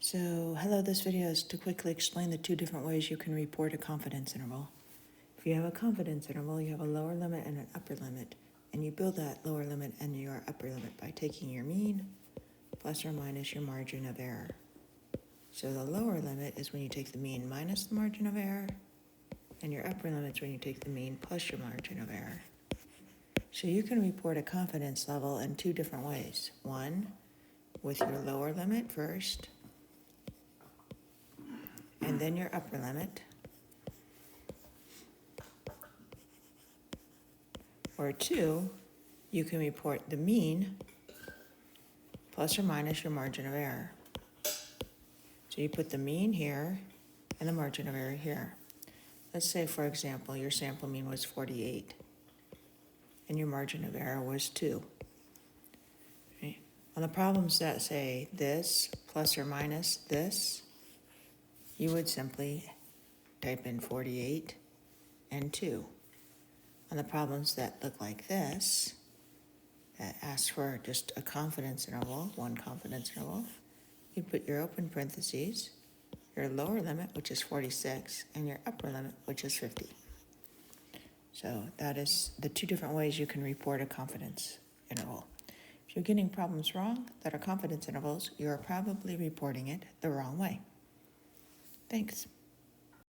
So, hello, this video is to quickly explain the two different ways you can report a confidence interval. If you have a confidence interval, you have a lower limit and an upper limit, and you build that lower limit and your upper limit by taking your mean plus or minus your margin of error. So the lower limit is when you take the mean minus the margin of error, and your upper limit is when you take the mean plus your margin of error. So you can report a confidence level in two different ways. One, with your lower limit first, and then your upper limit. Or two, you can report the mean plus or minus your margin of error. So you put the mean here and the margin of error here. Let's say, for example, your sample mean was 48 and your margin of error was 2. Okay. On the problems that say this plus or minus this, you would simply type in 48 and 2. On the problems that look like this, that ask for just a confidence interval, one confidence interval, you put your open parentheses, your lower limit, which is 46, and your upper limit, which is 50. So that is the two different ways you can report a confidence interval. If you're getting problems wrong that are confidence intervals, you're probably reporting it the wrong way. Thanks.